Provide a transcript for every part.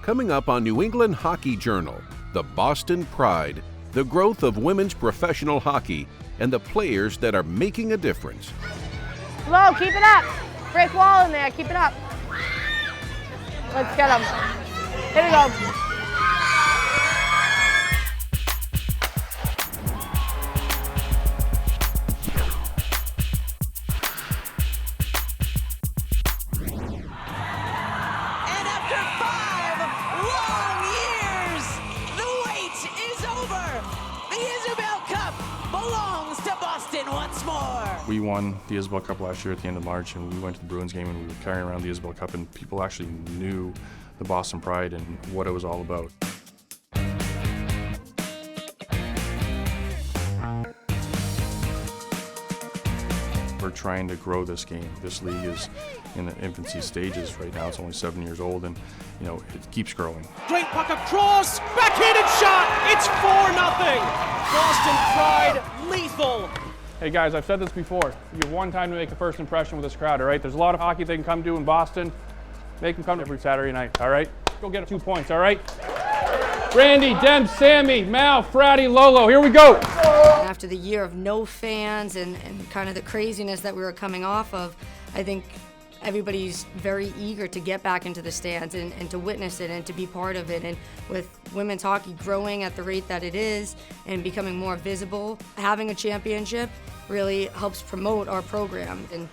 Coming up on New England Hockey Journal, the Boston Pride, the growth of women's professional hockey, and the players that are making a difference. Low, keep it up. Break wall in there, keep it up. Let's get them. Here we go. We won the Isabel Cup last year at the end of March, and we went to the Bruins game and we were carrying around the Isabel Cup, and people actually knew the Boston Pride and what it was all about. We're trying to grow this game. This league is in the infancy stages right now. It's only 7 years old, and you know it keeps growing. Great puck across, backhanded shot. It's 4-0. Boston Pride lethal. Hey guys, I've said this before. You have one time to make a first impression with this crowd, all right? There's a lot of hockey they can come do in Boston. Make them come every Saturday night, all right? Go get 2 points, all right? Randy, Dem, Sammy, Mal, Fratty, Lolo, here we go! After the year of no fans and kind of the craziness that we were coming off of, I think everybody's very eager to get back into the stands and to witness it and to be part of it. And with women's hockey growing at the rate that it is and becoming more visible, having a championship really helps promote our program. And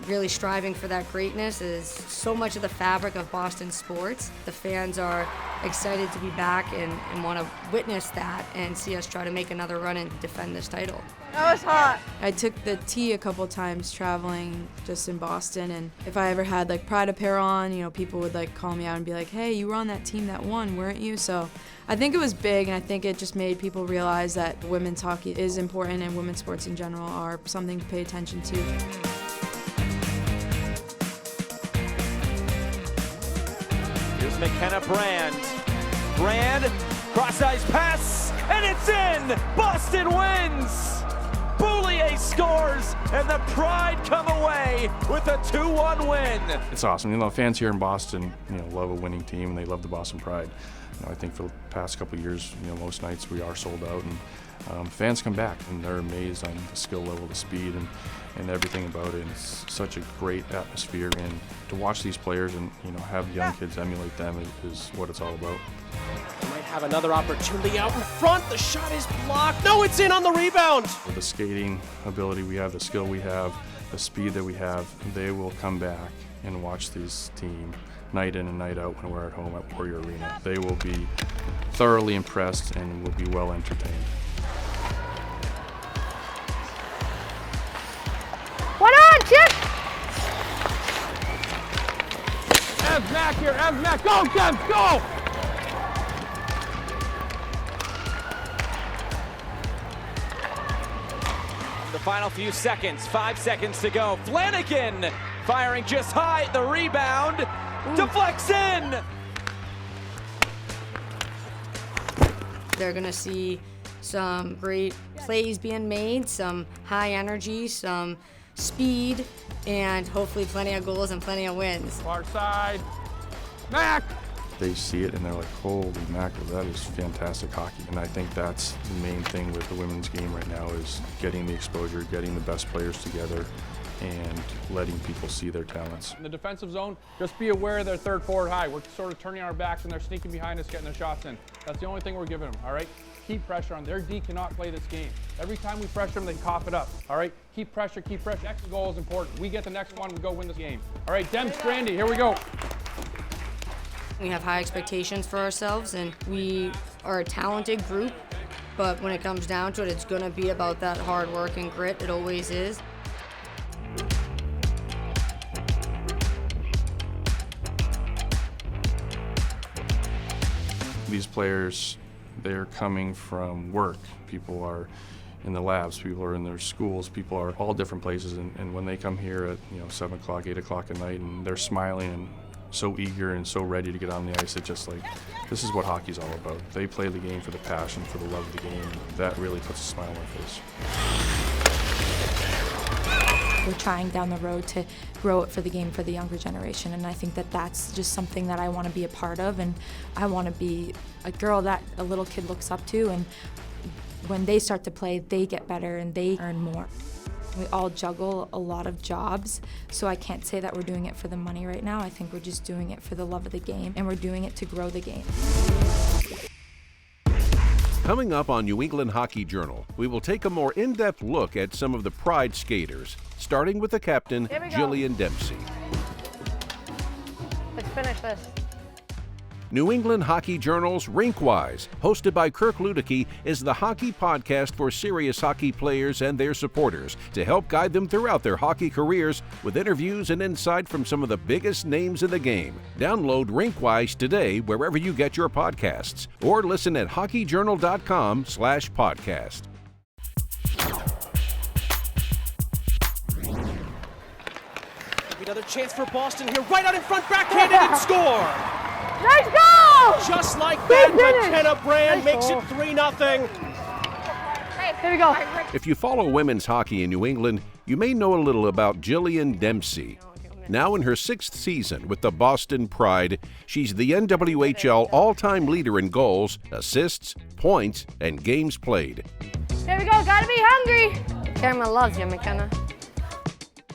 really striving for that greatness is so much of the fabric of Boston sports. The fans are excited to be back and want to witness that and see us try to make another run and defend this title. That was hot. I took the T a couple times traveling just in Boston, and if I ever had like Pride apparel on, you know, people would like call me out and be like, hey, you were on that team that won, weren't you? So I think it was big, and I think it just made people realize that women's hockey is important and women's sports in general are something to pay attention to. Here's McKenna Brand. Brand, cross-ice pass, and it's in! Boston wins! Boulier scores, and the Pride come away with a 2-1 win. It's awesome. You know, fans here in Boston, you know, love a winning team, and they love the Boston Pride. You know, I think for the past couple of years, you know, most nights we are sold out, and fans come back, and they're amazed on the skill level, the speed, and everything about it. And it's such a great atmosphere, and to watch these players and, you know, have young kids emulate them is what it's all about. Might have another opportunity out in front. The shot is blocked. No, it's in on the rebound. With the skating ability we have, the skill we have, the speed that we have, they will come back and watch this team night in and night out when we're at home at Warrior Arena. They will be thoroughly impressed and will be well entertained. One on, Chip! Ev Mac here, Ev Mac, go Dev, go! The final few seconds, 5 seconds to go. Flanagan firing just high, the rebound, deflects in! They're gonna see some great plays being made, some high energy, some speed, and hopefully plenty of goals and plenty of wins. Far side, Mac! They see it and they're like, holy mackerel, that is fantastic hockey. And I think that's the main thing with the women's game right now is getting the exposure, getting the best players together, and letting people see their talents. In the defensive zone, just be aware of their third forward high. We're sort of turning our backs and they're sneaking behind us, getting their shots in. That's the only thing we're giving them, all right? Keep pressure on. Their D cannot play this game. Every time we pressure them, they cough it up, all right? Keep pressure, keep pressure. Next goal is important. We get the next one and go win this game. All right, Dem Strandy, here we go. We have high expectations for ourselves, and we are a talented group, but when it comes down to it, it's gonna be about that hard work and grit. It always is. These players, they're coming from work. People are in the labs, people are in their schools, people are all different places, and when they come here at 7 o'clock, 8 o'clock at night, and they're smiling and so eager and so ready to get on the ice, it's just like, this is what hockey's all about. They play the game for the passion, for the love of the game, and that really puts a smile on their face. we're trying down the road to grow it for the game for the younger generation, and I think that that's just something that I want to be a part of, and I want to be a girl that a little kid looks up to, and when they start to play, they get better and they earn more. We all juggle a lot of jobs, so I can't say that we're doing it for the money right now. I think we're just doing it for the love of the game, and we're doing it to grow the game. Coming up on New England Hockey Journal, we will take a more in-depth look at some of the Pride skaters, starting with the captain, Jillian Dempsey. Let's finish this. New England Hockey Journal's Rinkwise, hosted by Kirk Luedeke, is the hockey podcast for serious hockey players and their supporters to help guide them throughout their hockey careers with interviews and insight from some of the biggest names in the game. Download Rinkwise today wherever you get your podcasts or listen at hockeyjournal.com/podcast. Another chance for Boston here, right out in front, backhanded and score! Nice goal! Just like that, McKenna Brand makes it 3-0. Hey, here we go. If you follow women's hockey in New England, you may know a little about Jillian Dempsey. Now in her 6th season with the Boston Pride, she's the NWHL all-time leader in goals, assists, points, and games played. Here we go, gotta be hungry. Camera loves you, McKenna.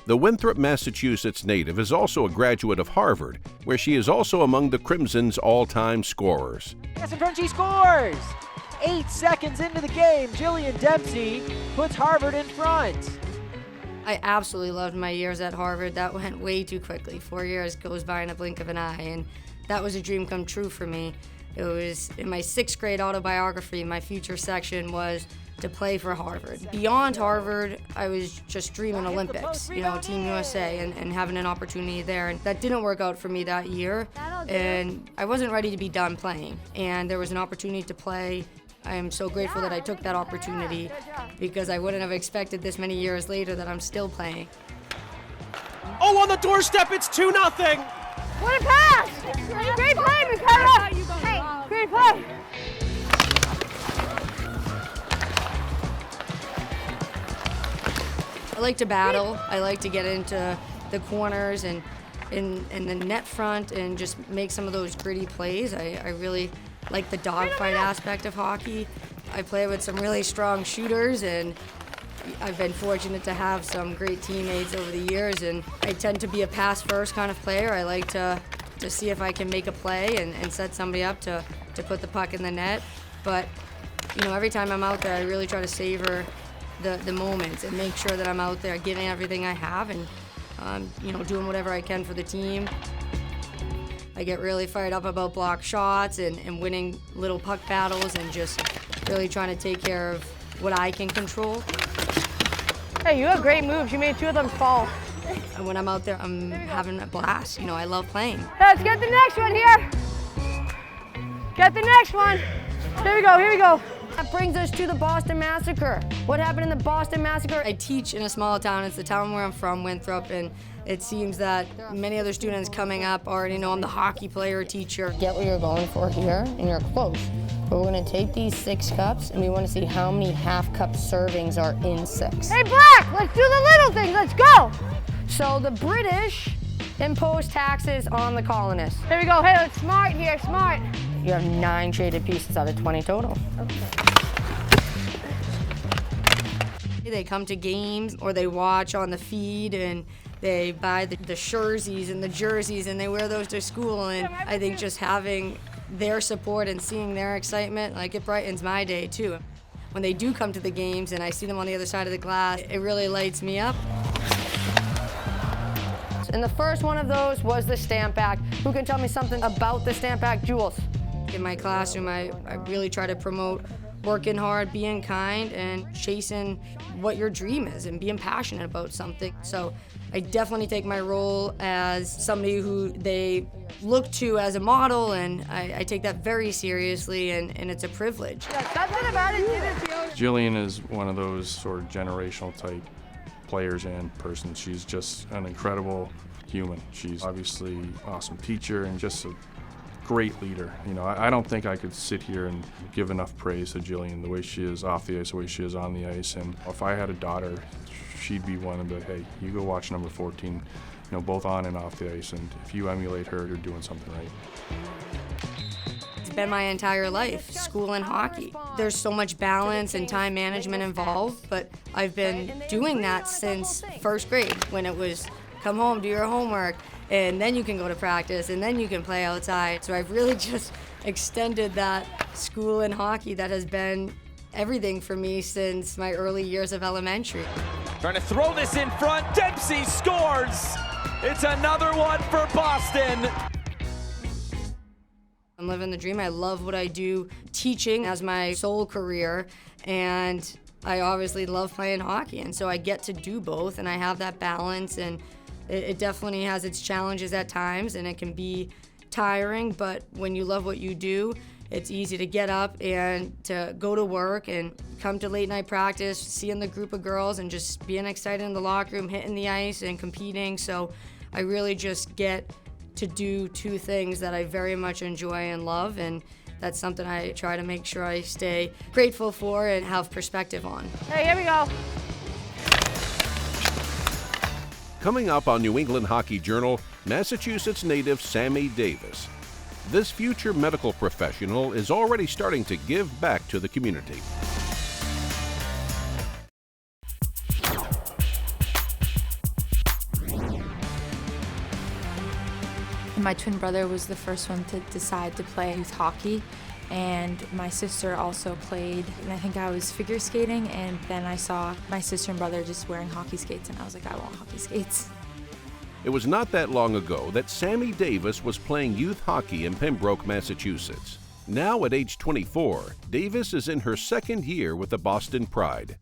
The Winthrop, Massachusetts native is also a graduate of Harvard, where she is also among the Crimson's all-time scorers. Yes, in front, she scores! 8 seconds into the game, Jillian Dempsey puts Harvard in front. I absolutely loved my years at Harvard. That went way too quickly. 4 years goes by in a blink of an eye, and that was a dream come true for me. It was in my 6th grade autobiography, my future section was to play for Harvard. Beyond Harvard, I was just dreaming Olympics, Team USA and having an opportunity there. And that didn't work out for me that year, and I wasn't ready to be done playing. And there was an opportunity to play. I am so grateful that I took that opportunity because I wouldn't have expected this many years later that I'm still playing. Oh, on the doorstep, it's 2-0. What a pass! Great play, McKenna! Hey, great play! I like to battle. I like to get into the corners and in the net front and just make some of those gritty plays. I really like the dogfight aspect of hockey. I play with some really strong shooters, and I've been fortunate to have some great teammates over the years, and I tend to be a pass-first kind of player. I like to see if I can make a play and set somebody up to put the puck in the net. But, every time I'm out there, I really try to savor the moments and make sure that I'm out there giving everything I have and, doing whatever I can for the team. I get really fired up about block shots and winning little puck battles and just really trying to take care of what I can control. Hey, you have great moves. You made 2 of them fall. And when I'm out there, I'm having a blast. I love playing. Let's get the next one here. Get the next one. Here we go. That brings us to the Boston Massacre. What happened in the Boston Massacre? I teach in a small town. It's the town where I'm from, Winthrop, and it seems that many other students coming up already know I'm the hockey player teacher. Get what you're going for here, and you're close. But we're gonna take these 6 cups, and we wanna see how many half-cup servings are in 6. Hey, Black, let's do the little things, let's go! So the British imposed taxes on the colonists. Here we go, hey, let's smart here, smart. You have 9 traded pieces out of 20 total. Okay. They come to games or they watch on the feed and they buy the shirtsies and the jerseys and they wear those to school, and I think just having their support and seeing their excitement, it brightens my day too. When they do come to the games and I see them on the other side of the glass, it really lights me up. And the first one of those was the Stamp Act. Who can tell me something about the Stamp Act, Jules? In my classroom, I really try to promote working hard, being kind, and chasing what your dream is and being passionate about something. So I definitely take my role as somebody who they look to as a model, and I take that very seriously, and it's a privilege. Jillian is one of those sort of generational type players and person. She's just an incredible human. She's obviously an awesome teacher and just a great leader. You know, I don't think I could sit here and give enough praise to Jillian, the way she is off the ice, the way she is on the ice. And if I had a daughter, she'd be one of the, hey, you go watch number 14, you know, both on and off the ice. And if you emulate her, you're doing something right. It's been my entire life, school and hockey. There's so much balance and time management involved, but I've been doing that since first grade, when it was come home, do your homework, and then you can go to practice, and then you can play outside. So I've really just extended that school and hockey that has been everything for me since my early years of elementary. Trying to throw this in front, Dempsey scores! It's another one for Boston. I'm living the dream. I love what I do, teaching as my sole career, and I obviously love playing hockey, and so I get to do both, and I have that balance, and it definitely has its challenges at times, and it can be tiring, but when you love what you do, it's easy to get up and to go to work and come to late night practice, seeing the group of girls and just being excited in the locker room, hitting the ice and competing. So I really just get to do two things that I very much enjoy and love, and that's something I try to make sure I stay grateful for and have perspective on. Hey, here we go. Coming up on New England Hockey Journal, Massachusetts native Sammy Davis. This future medical professional is already starting to give back to the community. My twin brother was the first one to decide to play youth hockey, and my sister also played, and I think I was figure skating, and then I saw my sister and brother just wearing hockey skates, and I was like, I want hockey skates. It was not that long ago that Sammy Davis was playing youth hockey in Pembroke, Massachusetts. Now at age 24, Davis is in her second year with the Boston Pride.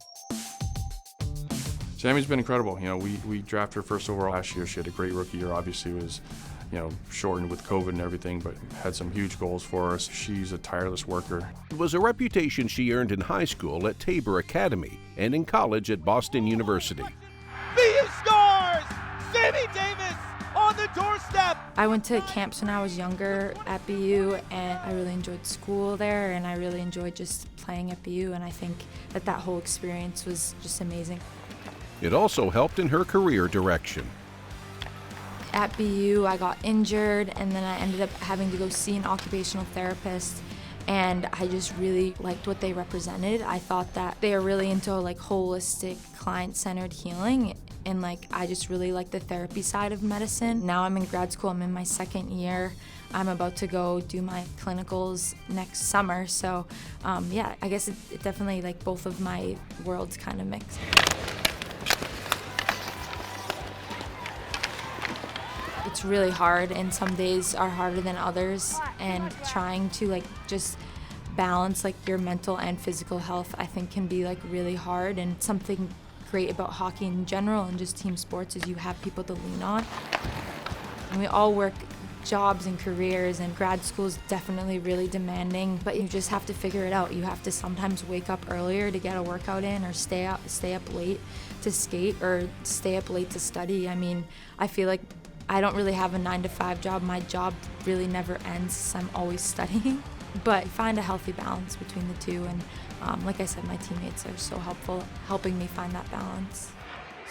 Sammy's been incredible. You know, we drafted her first overall last year. She had a great rookie year. Obviously, it was, you know, shortened with COVID and everything, but had some huge goals for us. She's a tireless worker. It was a reputation she earned in high school at Tabor Academy and in college at Boston University. BU scores! Sammy Davis on the doorstep! I went to camps when I was younger at BU, and I really enjoyed school there, and I really enjoyed just playing at BU, and I think that whole experience was just amazing. It also helped in her career direction. At BU, I got injured, and then I ended up having to go see an occupational therapist, and I just really liked what they represented. I thought that they are really into like holistic, client-centered healing, and like I just really like the therapy side of medicine. Now I'm in grad school, I'm in my second year. I'm about to go do my clinicals next summer, so yeah, I guess it definitely, like, both of my worlds kind of mix. It's really hard, and some days are harder than others, and trying to like just balance like your mental and physical health, I think, can be like really hard. And something great about hockey in general and just team sports is you have people to lean on. And we all work jobs and careers, and grad school is definitely really demanding, but you just have to figure it out. You have to sometimes wake up earlier to get a workout in, or stay up late to skate, or stay up late to study. I mean, I feel like I don't really have a 9-to-5 job. My job really never ends, so I'm always studying. But find a healthy balance between the two, and like I said, my teammates are so helpful, helping me find that balance.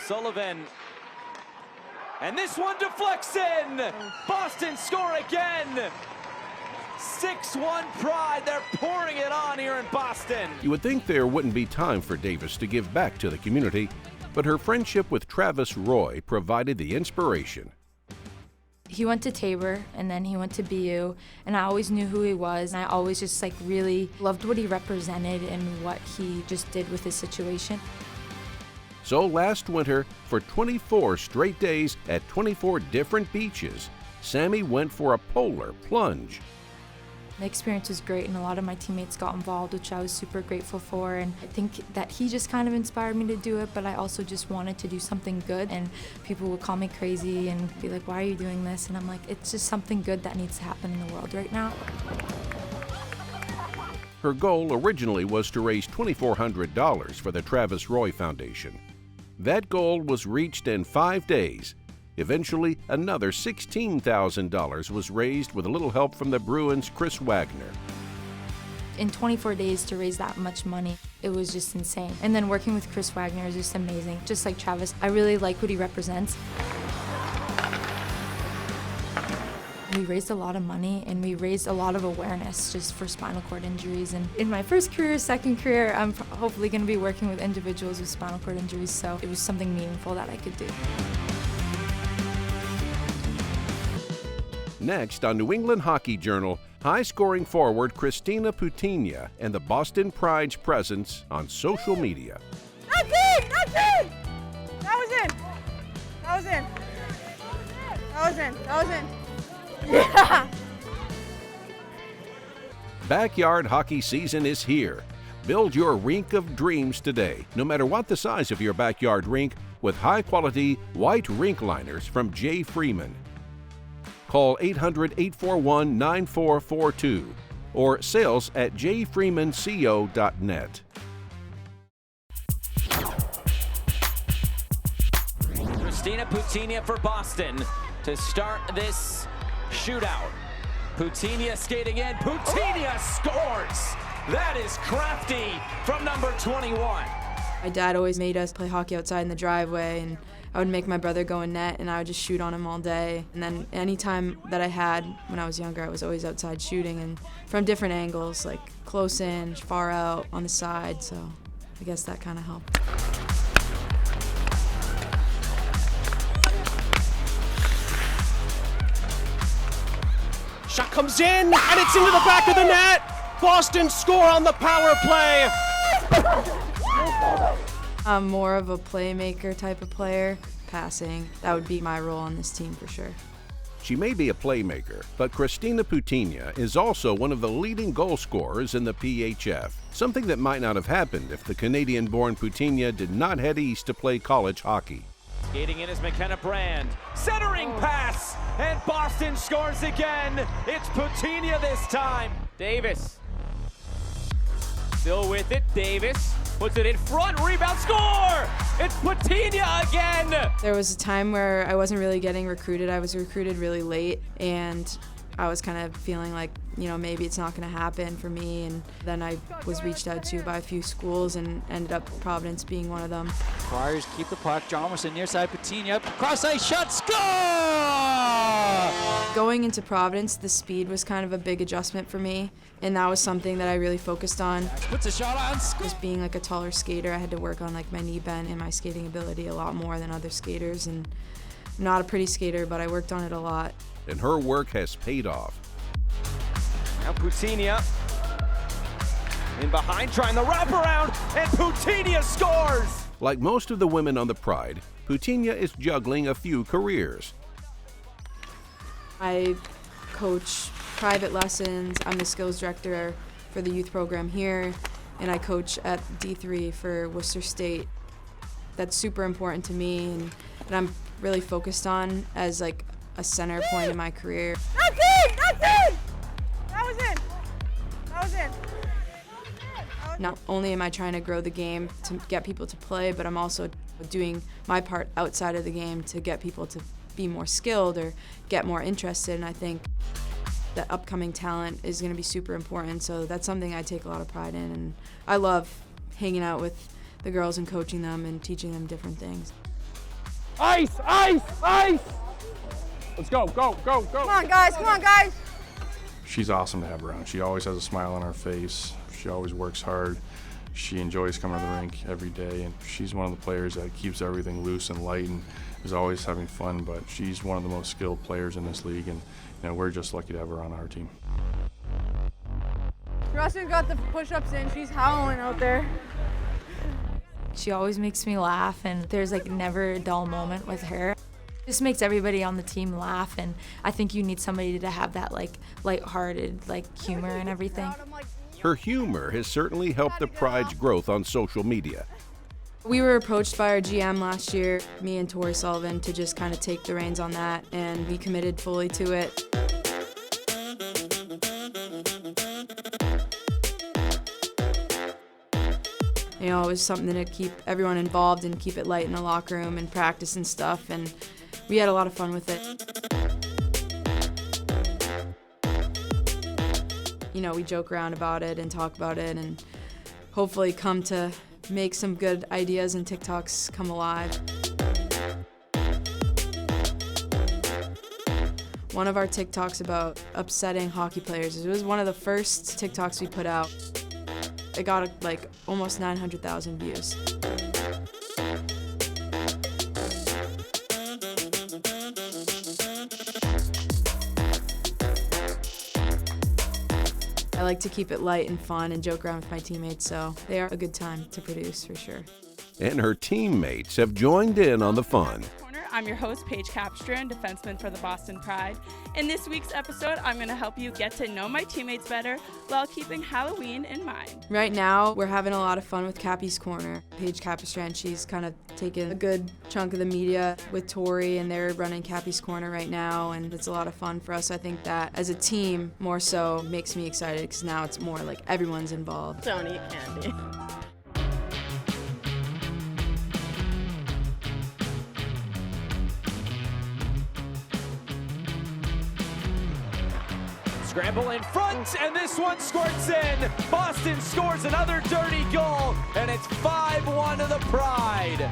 Sullivan, and this one deflects in! Boston score again! 6-1 Pride, they're pouring it on here in Boston. You would think there wouldn't be time for Davis to give back to the community, but her friendship with Travis Roy provided the inspiration. He went to Tabor, and then he went to BU, and I always knew who he was, and I always just like really loved what he represented and what he just did with his situation. So last winter, for 24 straight days at 24 different beaches, Sammy went for a polar plunge. The experience was great, and a lot of my teammates got involved, which I was super grateful for, and I think that he just kind of inspired me to do it, but I also just wanted to do something good, and people would call me crazy and be like, why are you doing this? And I'm like, it's just something good that needs to happen in the world right now. Her goal originally was to raise $2,400 for the Travis Roy Foundation. That goal was reached in 5 days, Eventually, another $16,000 was raised with a little help from the Bruins' Chris Wagner. In 24 days to raise that much money, it was just insane. And then working with Chris Wagner is just amazing. Just like Travis, I really like what he represents. We raised a lot of money and we raised a lot of awareness just for spinal cord injuries. And in my first career, second career, I'm hopefully going to be working with individuals with spinal cord injuries, so it was something meaningful that I could do. Next on New England Hockey Journal, high-scoring forward Kristina Putinja and the Boston Pride's presence on social media. That's in! That's in! That was in! That was in! That was in! That was in! Yeah! Backyard hockey season is here. Build your rink of dreams today, no matter what the size of your backyard rink, with high-quality white rink liners from J. Freeman. Call 800-841-9442 or sales@jfreemanco.net. Kristina Putinja for Boston to start this shootout. Putinja skating in. Putinja scores! That is crafty from number 21. My dad always made us play hockey outside in the driveway, and I would make my brother go in net and I would just shoot on him all day. And then any time that I had when I was younger, I was always outside shooting and from different angles, like close in, far out, on the side, so I guess that kind of helped. Shot comes in, and it's into the back of the net. Boston score on the power play. I'm more of a playmaker type of player, passing. That would be my role on this team for sure. She may be a playmaker, but Kristina Putinja is also one of the leading goal scorers in the PHF, something that might not have happened if the Canadian-born Putinja did not head east to play college hockey. Skating in is McKenna Brand. Centering pass, and Boston scores again. It's Putinja this time. Davis. Still with it, Davis. Puts it in front, rebound, score! It's Putinja again! There was a time where I wasn't really getting recruited. I was recruited really late, and I was kind of feeling like, you know, maybe it's not going to happen for me. And then I was reached out to by a few schools and ended up Providence being one of them. Friars keep the puck. Jomerson near side, Putinja, cross ice shot, score! Going into Providence, the speed was kind of a big adjustment for me, and that was something that I really focused on. Puts a shot on. Just being like a taller skater, I had to work on like my knee bend and my skating ability a lot more than other skaters. And I'm not a pretty skater, but I worked on it a lot. And her work has paid off. Now Putinja in behind, trying the wraparound, and Putinja scores! Like most of the women on the Pride, Putinja is juggling a few careers. I coach private lessons. I'm the skills director for the youth program here, and I coach at D3 for Worcester State. That's super important to me, and I'm really focused on as like a center point in my career. That's in! That's in! That was in! That was in! Not only am I trying to grow the game to get people to play, but I'm also doing my part outside of the game to get people to be more skilled or get more interested. And I think that upcoming talent is going to be super important. So that's something I take a lot of pride in. And I love hanging out with the girls and coaching them and teaching them different things. Ice! Ice! Ice! Let's go, go, go, go. Come on, guys, come on, guys. She's awesome to have around. She always has a smile on her face. She always works hard. She enjoys coming to the rink every day, and she's one of the players that keeps everything loose and light and is always having fun, but she's one of the most skilled players in this league, and you know, we're just lucky to have her on our team. Rustin got the push-ups in. She's howling out there. She always makes me laugh, and there's like never a dull moment with her. Just makes everybody on the team laugh, and I think you need somebody to have that like lighthearted like humor and everything. Her humor has certainly helped the Pride's growth on social media. We were approached by our GM last year, me and Tori Sullivan, to just kind of take the reins on that, and we committed fully to it. You know, it was something to keep everyone involved and keep it light in the locker room and practice and stuff, and we had a lot of fun with it. You know, we joke around about it and talk about it and hopefully come to make some good ideas and TikToks come alive. One of our TikToks about upsetting hockey players, it was one of the first TikToks we put out. It got like almost 900,000 views. I like to keep it light and fun and joke around with my teammates, so they are a good time to produce for sure. And her teammates have joined in on the fun. I'm your host, Paige Capstran, defenseman for the Boston Pride. In this week's episode, I'm going to help you get to know my teammates better while keeping Halloween in mind. Right now, we're having a lot of fun with Cappy's Corner. Paige Capstran, she's kind of taken a good chunk of the media with Tori, and they're running Cappy's Corner right now, and it's a lot of fun for us. I think that as a team, more so makes me excited because now it's more like everyone's involved. Don't eat candy. Scramble in front, and this one squirts in. Boston scores another dirty goal, and it's 5-1 to the Pride.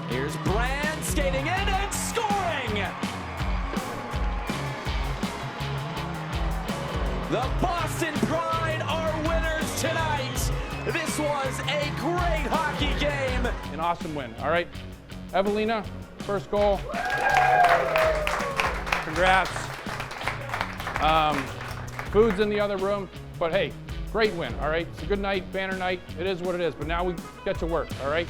Here's Brand skating in and scoring. The Boston Pride are winners tonight. This was a great hockey game. An awesome win, all right? Evelina, first goal. Congrats. Food's in the other room, but hey, great win, all right? It's a good night, banner night. It is what it is, but now we get to work, all right?